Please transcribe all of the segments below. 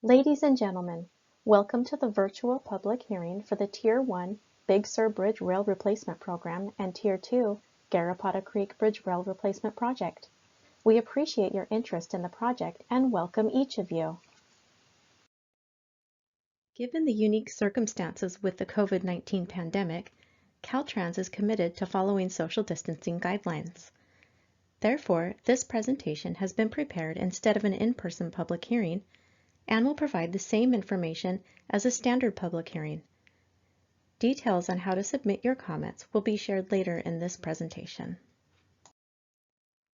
Ladies and gentlemen, welcome to the virtual public hearing for the Tier 1 Big Sur Bridge Rail Replacement Program and Tier 2 Garrapata Creek Bridge Rail Replacement Project. We appreciate your interest in the project and welcome each of you. Given the unique circumstances with the COVID-19 pandemic, Caltrans is committed to following social distancing guidelines. Therefore, this presentation has been prepared instead of an in-person public hearing and will provide the same information as a standard public hearing. Details on how to submit your comments will be shared later in this presentation.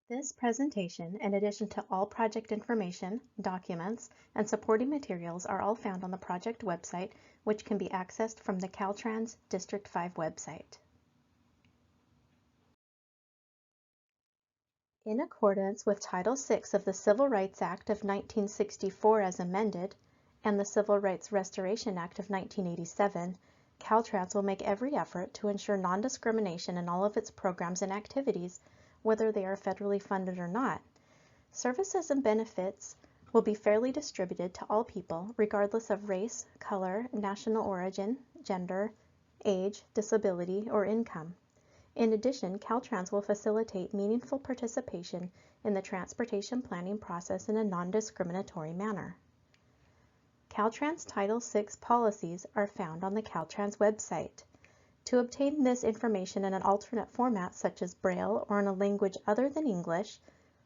This presentation, in addition to all project information, documents, and supporting materials, are all found on the project website, which can be accessed from the Caltrans District 5 website. In accordance with Title VI of the Civil Rights Act of 1964 as amended, and the Civil Rights Restoration Act of 1987, Caltrans will make every effort to ensure non-discrimination in all of its programs and activities, whether they are federally funded or not. Services and benefits will be fairly distributed to all people, regardless of race, color, national origin, gender, age, disability, or income. In addition, Caltrans will facilitate meaningful participation in the transportation planning process in a non-discriminatory manner. Caltrans Title VI policies are found on the Caltrans website. To obtain this information in an alternate format such as Braille or in a language other than English,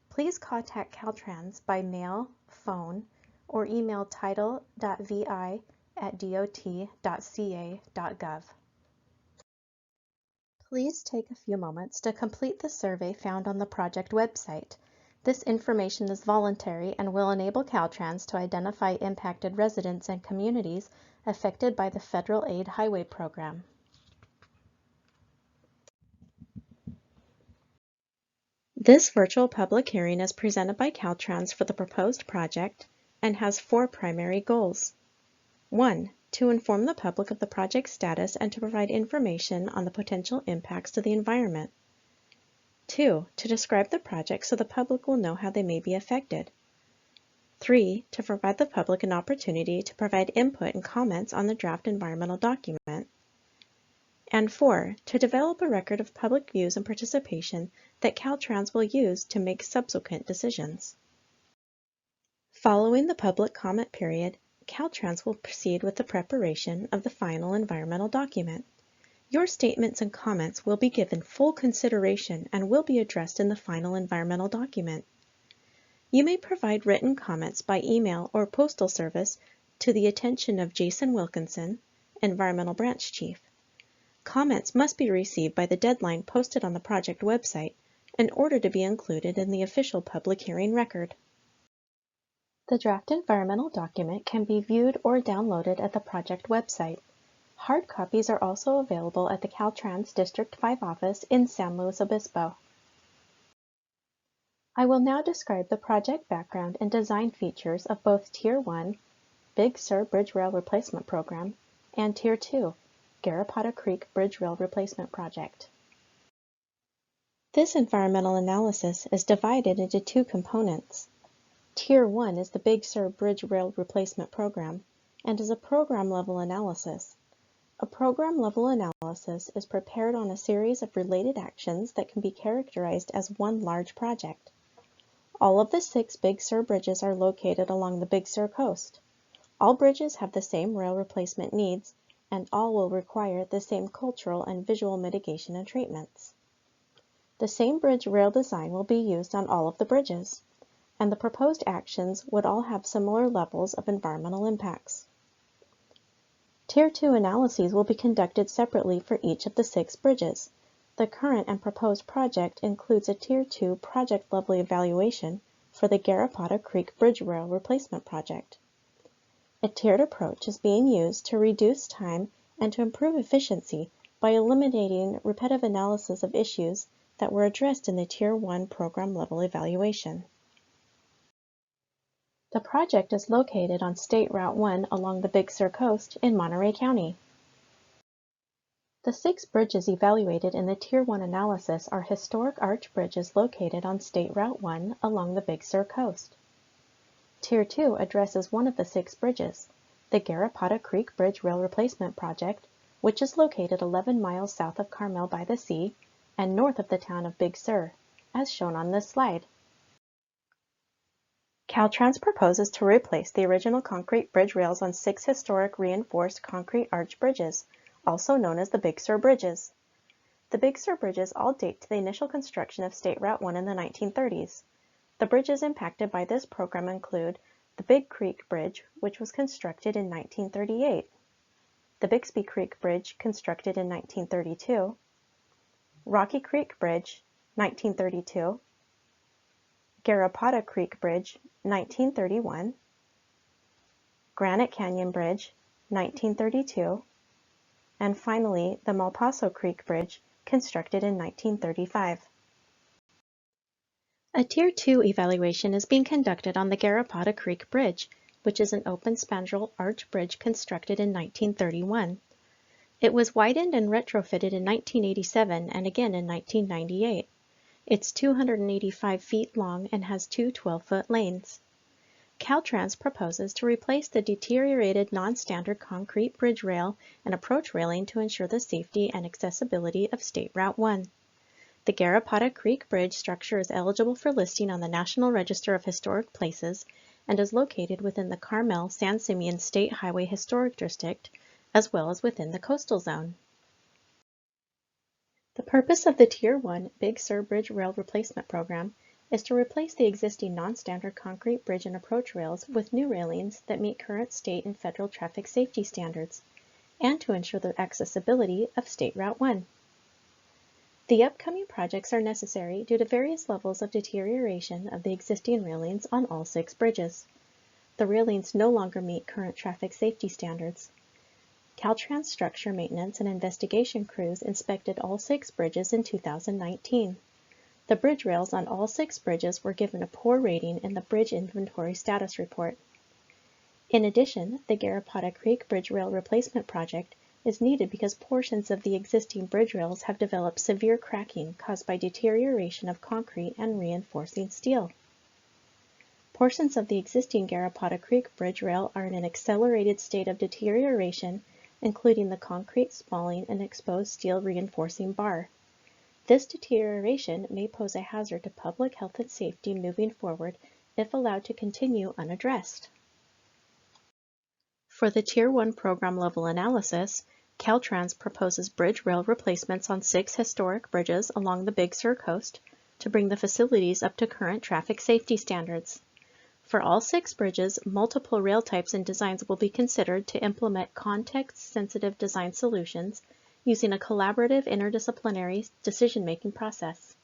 please contact Caltrans by mail, phone, or email title.vi@dot.ca.gov. Please take a few moments to complete the survey found on the project website. This information is voluntary and will enable Caltrans to identify impacted residents and communities affected by the Federal Aid Highway Program. This virtual public hearing is presented by Caltrans for the proposed project and has four primary goals. 1. To inform the public of the project status and to provide information on the potential impacts to the environment. 2. To describe the project so the public will know how they may be affected. 3. To provide the public an opportunity to provide input and comments on the draft environmental document. And 4. To develop a record of public views and participation that Caltrans will use to make subsequent decisions. Following the public comment period, Caltrans will proceed with the preparation of the final environmental document. Your statements and comments will be given full consideration and will be addressed in the final environmental document. You may provide written comments by email or postal service to the attention of Jason Wilkinson, Environmental Branch Chief. Comments must be received by the deadline posted on the project website in order to be included in the official public hearing record. The draft environmental document can be viewed or downloaded at the project website. Hard copies are also available at the Caltrans District 5 office in San Luis Obispo. I will now describe the project background and design features of both Tier 1 Big Sur Bridge Rail Replacement Program and Tier 2 Garrapata Creek Bridge Rail Replacement Project. This environmental analysis is divided into two components. Tier 1 is the Big Sur Bridge Rail Replacement Program and is a program-level analysis. A program-level analysis is prepared on a series of related actions that can be characterized as one large project. All of the 6 Big Sur bridges are located along the Big Sur coast. All bridges have the same rail replacement needs, and all will require the same cultural and visual mitigation and treatments. The same bridge rail design will be used on all of the bridges, and the proposed actions would all have similar levels of environmental impacts. Tier 2 analyses will be conducted separately for each of the 6 bridges. The current and proposed project includes a Tier 2 project-level evaluation for the Garrapata Creek Bridge Rail Replacement Project. A tiered approach is being used to reduce time and to improve efficiency by eliminating repetitive analysis of issues that were addressed in the Tier 1 program-level evaluation. The project is located on State Route 1 along the Big Sur coast in Monterey County. The 6 bridges evaluated in the Tier 1 analysis are historic arch bridges located on State Route 1 along the Big Sur coast. Tier 2 addresses one of the 6 bridges, the Garrapata Creek Bridge Rail Replacement Project, which is located 11 miles south of Carmel by the sea and north of the town of Big Sur, as shown on this slide. Caltrans proposes to replace the original concrete bridge rails on 6 historic reinforced concrete arch bridges, also known as the Big Sur Bridges. The Big Sur Bridges all date to the initial construction of State Route 1 in the 1930s. The bridges impacted by this program include the Big Creek Bridge, which was constructed in 1938, the Bixby Creek Bridge, constructed in 1932, Rocky Creek Bridge, 1932, Garrapata Creek Bridge, 1931, Granite Canyon Bridge, 1932, and finally the Malpaso Creek Bridge, constructed in 1935. A Tier 2 evaluation is being conducted on the Garrapata Creek Bridge, which is an open spandrel arch bridge constructed in 1931. It was widened and retrofitted in 1987 and again in 1998. It's 285 feet long and has two 12-foot lanes. Caltrans proposes to replace the deteriorated non-standard concrete bridge rail and approach railing to ensure the safety and accessibility of State Route 1. The Garrapata Creek Bridge structure is eligible for listing on the National Register of Historic Places and is located within the Carmel-San Simeon State Highway Historic District, as well as within the coastal zone. The purpose of the Tier 1 Big Sur Bridge Rail Replacement Program is to replace the existing non-standard concrete bridge and approach rails with new railings that meet current state and federal traffic safety standards, and to ensure the accessibility of State Route 1. The upcoming projects are necessary due to various levels of deterioration of the existing railings on all 6 bridges. The railings no longer meet current traffic safety standards. Caltrans structure maintenance and investigation crews inspected all 6 bridges in 2019. The bridge rails on all 6 bridges were given a poor rating in the Bridge Inventory Status Report. In addition, the Garrapata Creek Bridge Rail Replacement Project is needed because portions of the existing bridge rails have developed severe cracking caused by deterioration of concrete and reinforcing steel. Portions of the existing Garrapata Creek bridge rail are in an accelerated state of deterioration, including the concrete spalling and exposed steel reinforcing bar. This deterioration may pose a hazard to public health and safety moving forward if allowed to continue unaddressed. For the Tier 1 program level analysis, Caltrans proposes bridge rail replacements on 6 historic bridges along the Big Sur coast to bring the facilities up to current traffic safety standards. For all 6 bridges, multiple rail types and designs will be considered to implement context-sensitive design solutions using a collaborative interdisciplinary decision-making process.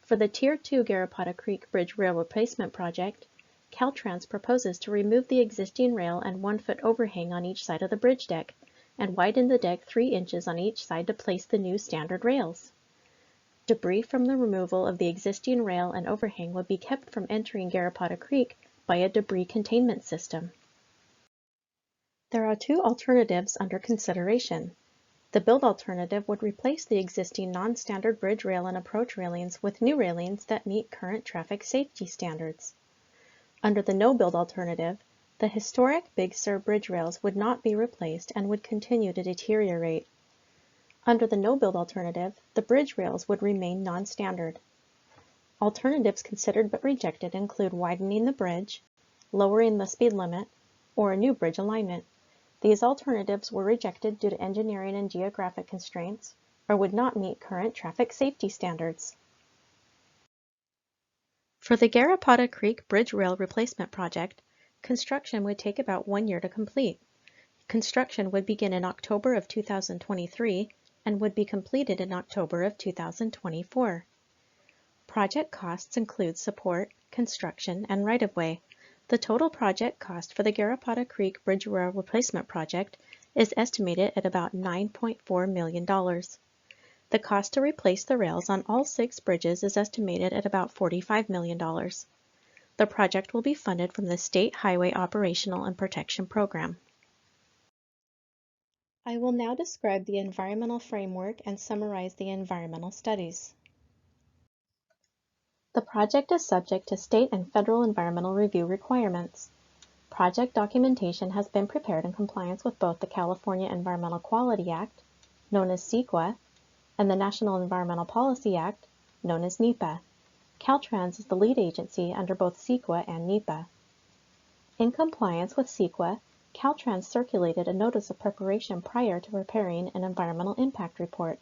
For the Tier 2 Garrapata Creek Bridge Rail Replacement Project, Caltrans proposes to remove the existing rail and 1-foot overhang on each side of the bridge deck and widen the deck 3 inches on each side to place the new standard rails. Debris from the removal of the existing rail and overhang would be kept from entering Garrapata Creek by a debris containment system. There are 2 alternatives under consideration. The build alternative would replace the existing non-standard bridge rail and approach railings with new railings that meet current traffic safety standards. Under the no-build alternative, the historic Big Sur bridge rails would not be replaced and would continue to deteriorate. Under the no-build alternative, the bridge rails would remain non-standard. Alternatives considered but rejected include widening the bridge, lowering the speed limit, or a new bridge alignment. These alternatives were rejected due to engineering and geographic constraints, or would not meet current traffic safety standards. For the Garrapata Creek Bridge Rail Replacement Project, construction would take about 1 year to complete. Construction would begin in October of 2023 and would be completed in October of 2024. Project costs include support, construction, and right-of-way. The total project cost for the Garrapata Creek Bridge Rail Replacement Project is estimated at about $9.4 million. The cost to replace the rails on all 6 bridges is estimated at about $45 million. The project will be funded from the State Highway Operational and Protection Program. I will now describe the environmental framework and summarize the environmental studies. The project is subject to state and federal environmental review requirements. Project documentation has been prepared in compliance with both the California Environmental Quality Act, known as CEQA, and the National Environmental Policy Act, known as NEPA. Caltrans is the lead agency under both CEQA and NEPA. In compliance with CEQA, Caltrans circulated a notice of preparation prior to preparing an environmental impact report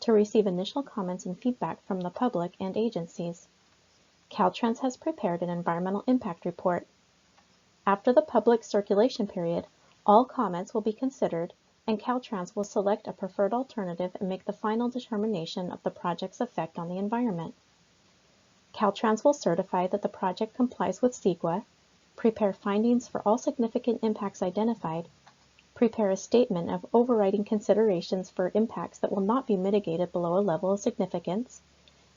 to receive initial comments and feedback from the public and agencies. Caltrans has prepared an environmental impact report. After the public circulation period, all comments will be considered, and Caltrans will select a preferred alternative and make the final determination of the project's effect on the environment. Caltrans will certify that the project complies with CEQA, prepare findings for all significant impacts identified, prepare a statement of overriding considerations for impacts that will not be mitigated below a level of significance,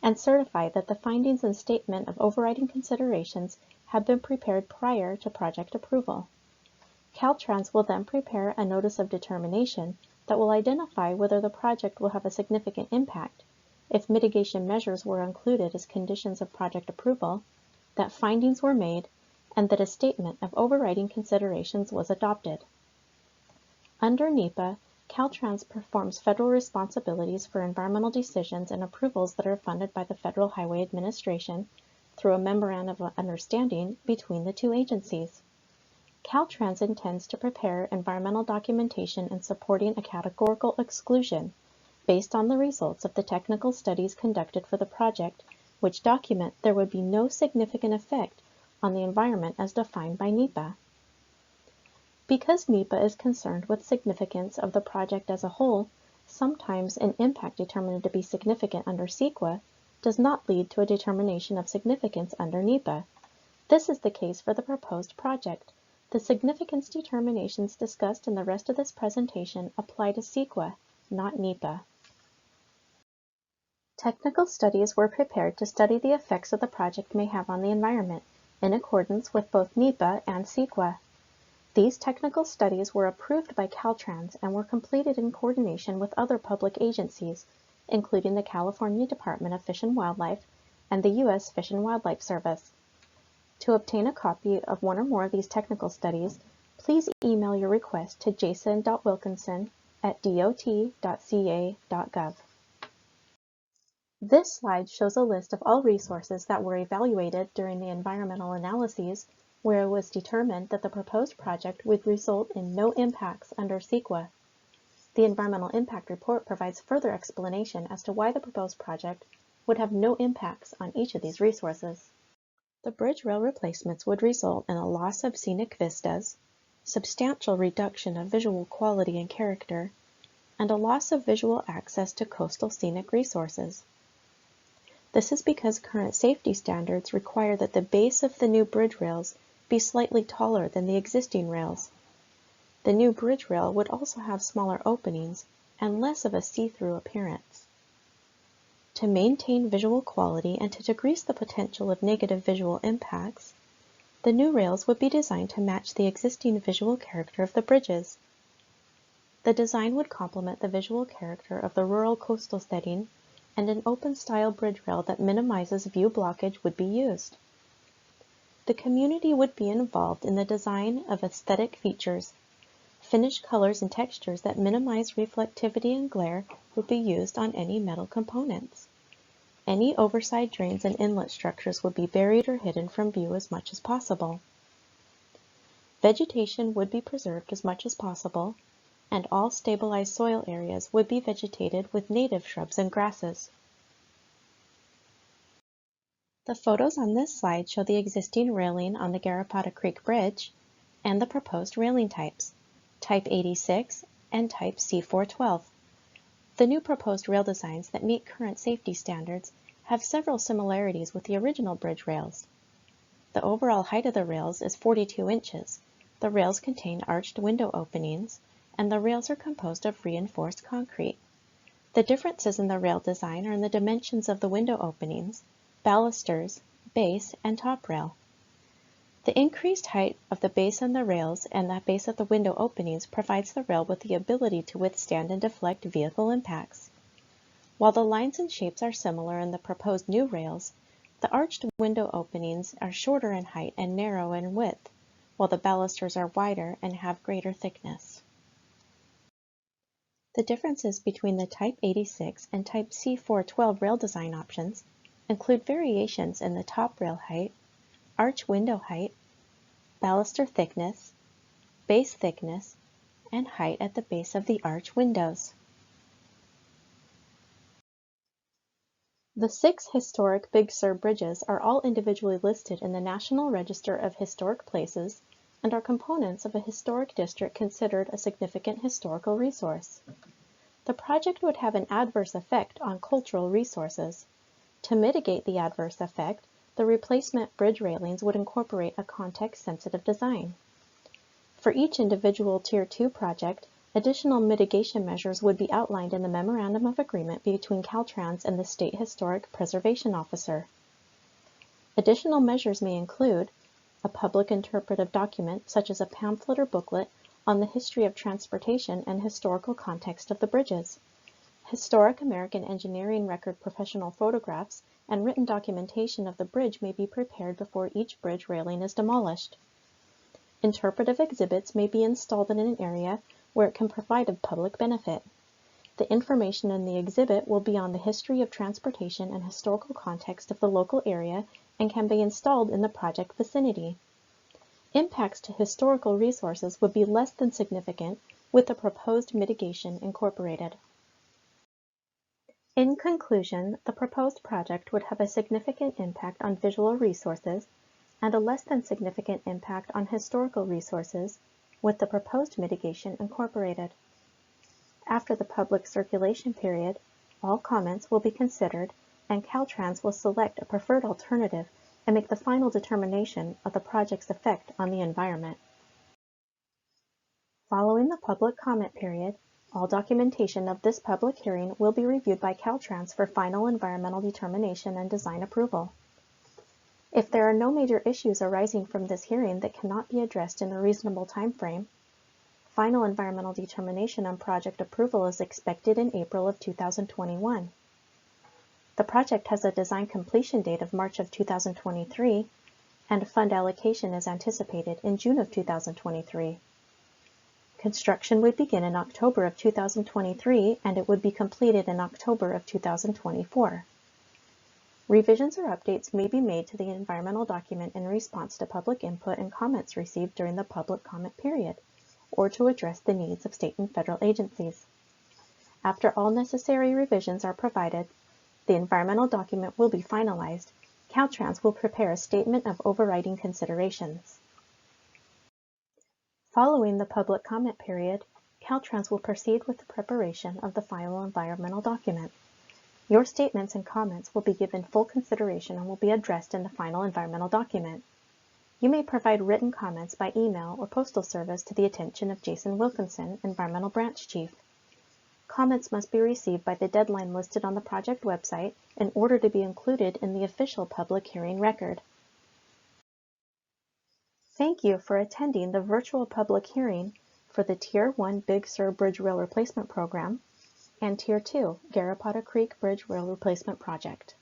and certify that the findings and statement of overriding considerations have been prepared prior to project approval. Caltrans will then prepare a notice of determination that will identify whether the project will have a significant impact, if mitigation measures were included as conditions of project approval, that findings were made, and that a statement of overriding considerations was adopted. Under NEPA, Caltrans performs federal responsibilities for environmental decisions and approvals that are funded by the Federal Highway Administration through a memorandum of understanding between the two agencies. Caltrans intends to prepare environmental documentation and supporting a categorical exclusion based on the results of the technical studies conducted for the project, which document there would be no significant effect on the environment as defined by NEPA. Because NEPA is concerned with significance of the project as a whole, sometimes an impact determined to be significant under CEQA does not lead to a determination of significance under NEPA. This is the case for the proposed project. The significance determinations discussed in the rest of this presentation apply to CEQA, not NEPA. Technical studies were prepared to study the effects that the project may have on the environment, in accordance with both NEPA and CEQA. These technical studies were approved by Caltrans and were completed in coordination with other public agencies, including the California Department of Fish and Wildlife and the U.S. Fish and Wildlife Service. To obtain a copy of one or more of these technical studies, please email your request to jason.wilkinson@dot.ca.gov. This slide shows a list of all resources that were evaluated during the environmental analyses where it was determined that the proposed project would result in no impacts under CEQA. The Environmental Impact Report provides further explanation as to why the proposed project would have no impacts on each of these resources. The bridge rail replacements would result in a loss of scenic vistas, substantial reduction of visual quality and character, and a loss of visual access to coastal scenic resources. This is because current safety standards require that the base of the new bridge rails be slightly taller than the existing rails. The new bridge rail would also have smaller openings and less of a see-through appearance. To maintain visual quality and to decrease the potential of negative visual impacts, the new rails would be designed to match the existing visual character of the bridges. The design would complement the visual character of the rural coastal setting, and an open-style bridge rail that minimizes view blockage would be used. The community would be involved in the design of aesthetic features. Finish colors and textures that minimize reflectivity and glare would be used on any metal components. Any overside drains and inlet structures would be buried or hidden from view as much as possible. Vegetation would be preserved as much as possible, and all stabilized soil areas would be vegetated with native shrubs and grasses. The photos on this slide show the existing railing on the Garrapata Creek Bridge and the proposed railing types, Type 86 and Type C412. The new proposed rail designs that meet current safety standards have several similarities with the original bridge rails. The overall height of the rails is 42 inches. The rails contain arched window openings, and the rails are composed of reinforced concrete. The differences in the rail design are in the dimensions of the window openings, balusters, base, and top rail. The increased height of the base and the rails and the base of the window openings provides the rail with the ability to withstand and deflect vehicle impacts. While the lines and shapes are similar in the proposed new rails, The arched window openings are shorter in height and narrow in width, while the balusters are wider and have greater thickness. The differences between the Type 86 and Type C412 rail design options include variations in the top rail height, arch window height, baluster thickness, base thickness, and height at the base of the arch windows. The 6 historic Big Sur bridges are all individually listed in the National Register of Historic Places and are components of a historic district considered a significant historical resource. The project would have an adverse effect on cultural resources. To mitigate the adverse effect, the replacement bridge railings would incorporate a context-sensitive design. For each individual Tier 2 project, additional mitigation measures would be outlined in the Memorandum of Agreement between Caltrans and the State Historic Preservation Officer. Additional measures may include a public interpretive document, such as a pamphlet or booklet, on the history of transportation and historical context of the bridges. Historic American engineering record professional photographs and written documentation of the bridge may be prepared before each bridge railing is demolished. Interpretive exhibits may be installed in an area where it can provide a public benefit. The information in the exhibit will be on the history of transportation and historical context of the local area and can be installed in the project vicinity. Impacts to historical resources would be less than significant with the proposed mitigation incorporated. In conclusion, the proposed project would have a significant impact on visual resources and a less than significant impact on historical resources with the proposed mitigation incorporated. After the public circulation period, all comments will be considered and Caltrans will select a preferred alternative and make the final determination of the project's effect on the environment. Following the public comment period, all documentation of this public hearing will be reviewed by Caltrans for final environmental determination and design approval. If there are no major issues arising from this hearing that cannot be addressed in a reasonable time frame, final environmental determination and project approval is expected in April of 2021. The project has a design completion date of March of 2023, and fund allocation is anticipated in June of 2023. Construction would begin in October of 2023, and it would be completed in October of 2024. Revisions or updates may be made to the environmental document in response to public input and comments received during the public comment period, or to address the needs of state and federal agencies. After all necessary revisions are provided, the environmental document will be finalized. Caltrans will prepare a statement of overriding considerations. Following the public comment period, Caltrans will proceed with the preparation of the final environmental document. Your statements and comments will be given full consideration and will be addressed in the final environmental document. You may provide written comments by email or postal service to the attention of Jason Wilkinson, Environmental Branch Chief. Comments must be received by the deadline listed on the project website in order to be included in the official public hearing record. Thank you for attending the virtual public hearing for the Tier 1 Big Sur Bridge Rail Replacement Program and Tier 2 Garrapata Creek Bridge Rail Replacement Project.